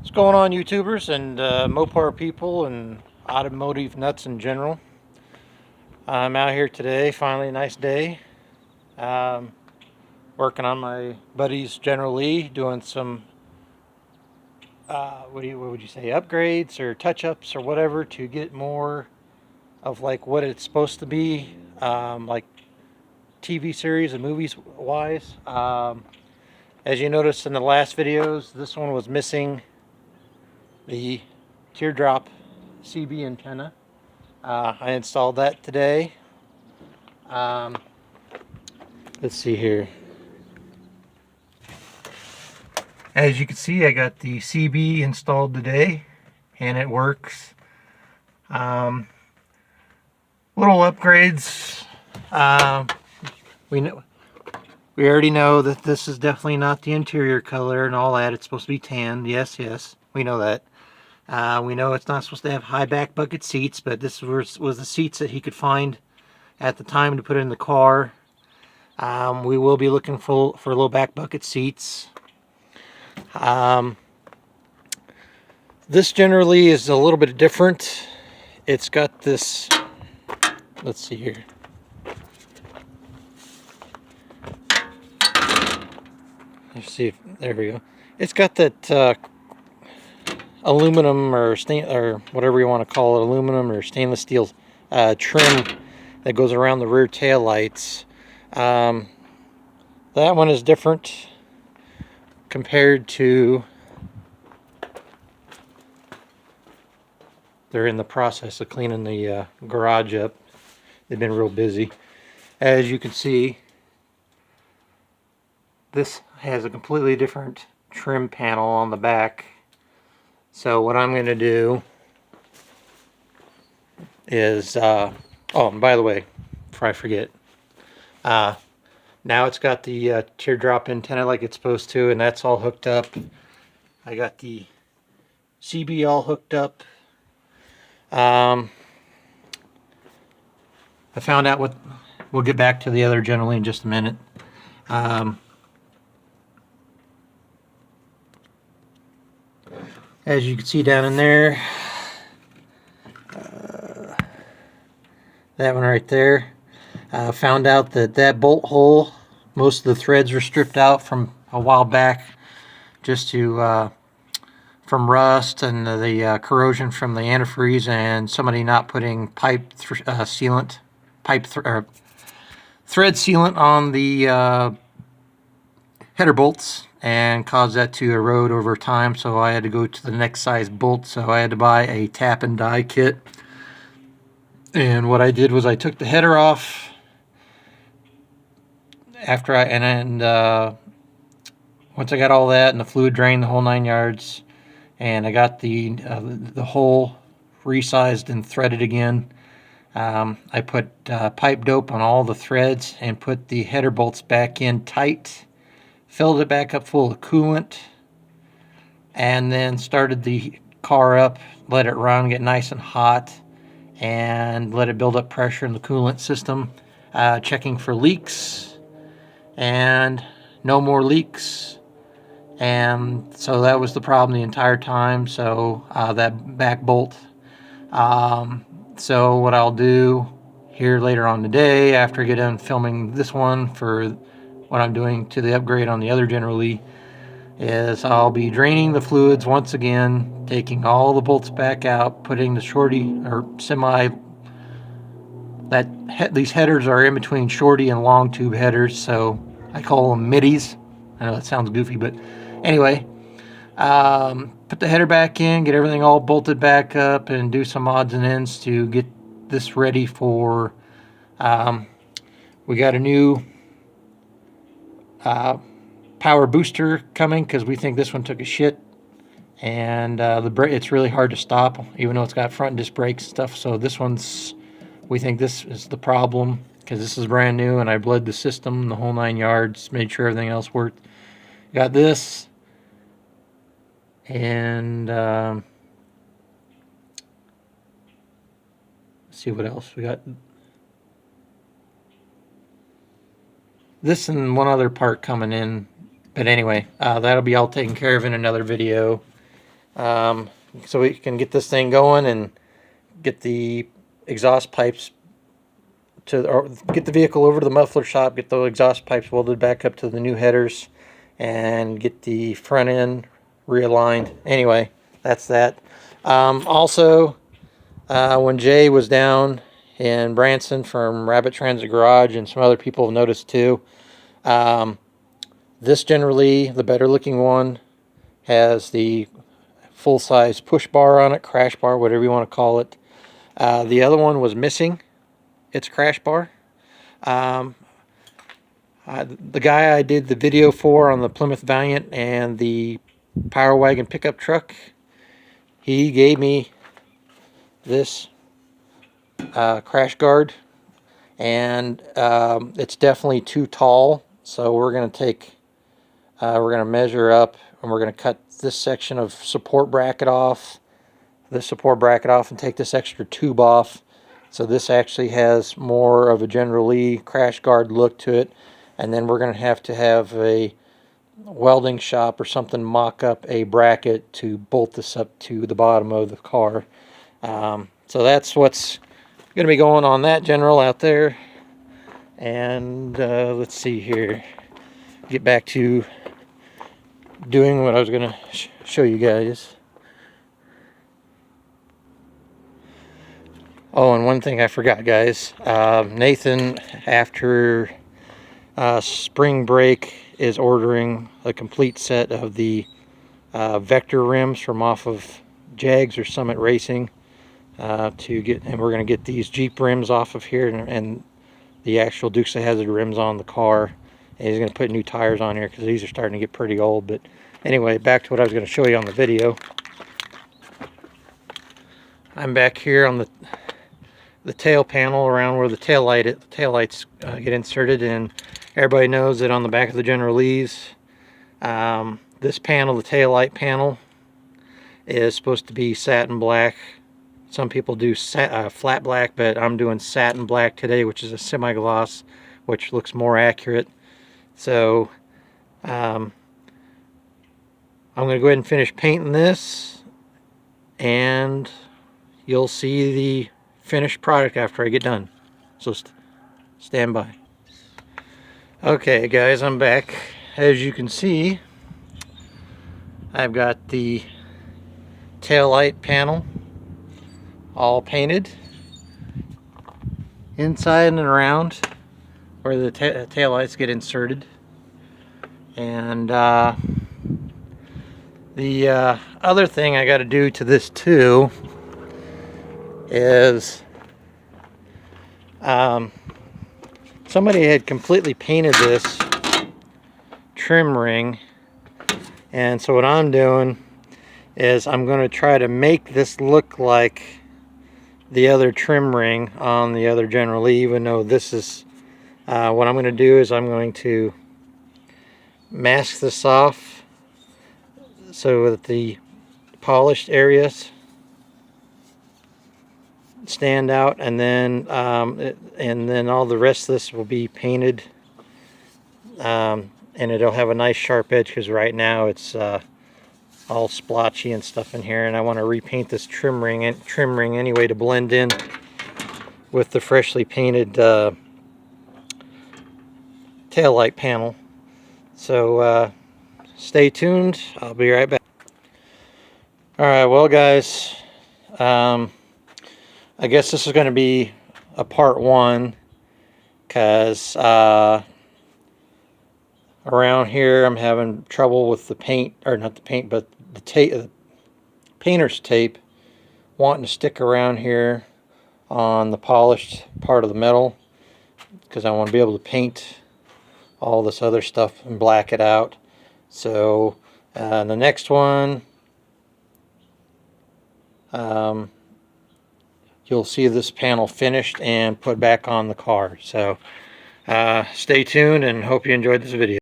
What's going on, YouTubers and Mopar people and automotive nuts in general? I'm out here today, finally a nice day. Um, Working on my buddy's General Lee, doing some, what would you say, upgrades or touch-ups or whatever to get more of like what it's supposed to be, like TV series and movies wise. As you noticed in the last videos, this one was missing the teardrop CB antenna. I installed that today. Um, let's see here. As you can see, I got the CB installed today, and it works. Little upgrades. We know, we already know that this is definitely not the interior color and all that. It's supposed to be tan. Yes, we know that. We know it's not supposed to have high back bucket seats, but this was the seats that he could find at the time to put in the car. We will be looking for low back bucket seats. This generally is a little bit different. It's got this, let's see here. Let's see if, there we go. It's got that aluminum or whatever you want to call it, aluminum or stainless steel trim that goes around the rear tail lights. That one is different compared to, they're in the process of cleaning the garage up. They've been real busy. As you can see, this has a completely different trim panel on the back. So what I'm going to do is, oh, and by the way, before I forget, now it's got the teardrop antenna like it's supposed to, and that's all hooked up. I got the CB all hooked up. I found out what, we'll get back to the other generally in just a minute. As you can see down in there, that one right there, found out that bolt hole, most of the threads were stripped out from a while back just to from rust and the corrosion from the antifreeze and somebody not putting thread sealant on the header bolts and caused that to erode over time, so I had to go to the next size bolt. So I had to buy a tap and die kit, and what I did was I took the header off after once I got all that and the fluid drained the whole 9 yards, and I got the hole resized and threaded again. I put pipe dope on all the threads and put the header bolts back in tight, filled it back up full of coolant, and then started the car up, let it run, get nice and hot, and let it build up pressure in the coolant system, checking for leaks, and no more leaks. And so that was the problem the entire time. So that back bolt. So what I'll do here later on today, after I get done filming this one for what I'm doing to the upgrade on the other General Lee, is I'll be draining the fluids once again, taking all the bolts back out, putting the shorty or semi, these headers are in between shorty and long tube headers, so I call them middies. I know that sounds goofy, but anyway, put the header back in, get everything all bolted back up, and do some odds and ends to get this ready for, we got a new power booster coming because we think this one took a shit, and it's really hard to stop even though it's got front disc brakes and stuff. So this one's, we think this is the problem because this is brand new, and I bled the system the whole 9 yards, made sure everything else worked. Got this, and let's see what else we got. This and one other part coming in, but anyway, that'll be all taken care of in another video. so we can get this thing going and get the exhaust pipes or get the vehicle over to the muffler shop, get the exhaust pipes welded back up to the new headers, and get the front end realigned. Anyway, that's that. Also, when Jay was down in Branson from Rabbit Transit Garage, and some other people have noticed too, this generally, the better looking one, has the full-size push bar on it, crash bar, whatever you want to call it. The other one was missing its crash bar. The guy I did the video for on the Plymouth Valiant and the Power Wagon pickup truck, he gave me this crash guard, and it's definitely too tall, so we're going to measure up, and we're going to cut this section of support bracket off, and take this extra tube off, so this actually has more of a General Lee crash guard look to it. And then we're going to have a welding shop or something mock up a bracket to bolt this up to the bottom of the car. So that's what's going to be going on that general out there. And let's see here. Get back to doing what I was going to show you guys. Oh, and one thing I forgot, guys. Nathan, after spring break, is ordering a complete set of the Vector rims from off of Jags or Summit Racing and we're going to get these Jeep rims off of here and the actual Dukes of Hazzard rims on the car. And he's going to put new tires on here because these are starting to get pretty old. But anyway, back to what I was going to show you on the video. I'm back here on the tail panel around where the taillights get inserted, and everybody knows that on the back of the General Lees, this panel, the taillight panel, is supposed to be satin black. Some people do flat black, but I'm doing satin black today, which is a semi-gloss, which looks more accurate. So I'm going to go ahead and finish painting this, and you'll see the finished product after I get done. So stand by. Okay guys, I'm back. As you can see, I've got the tail light panel all painted inside and around where the tail lights get inserted. And the other thing I got to do to this too is somebody had completely painted this trim ring, and so what I'm doing is I'm going to try to make this look like the other trim ring on the other General Lee, even though this is what I'm going to do is I'm going to mask this off so that the polished areas stand out, and then all the rest of this will be painted, and it'll have a nice sharp edge, because right now it's all splotchy and stuff in here, and I want to repaint this trim ring anyway to blend in with the freshly painted taillight panel. So stay tuned, I'll be right back. Alright, well guys, I guess this is going to be a part one, because around here I'm having trouble with the paint, or not the paint, but the painter's tape wanting to stick around here on the polished part of the metal, because I want to be able to paint all this other stuff and black it out. So the next one, you'll see this panel finished and put back on the car. So stay tuned and hope you enjoyed this video.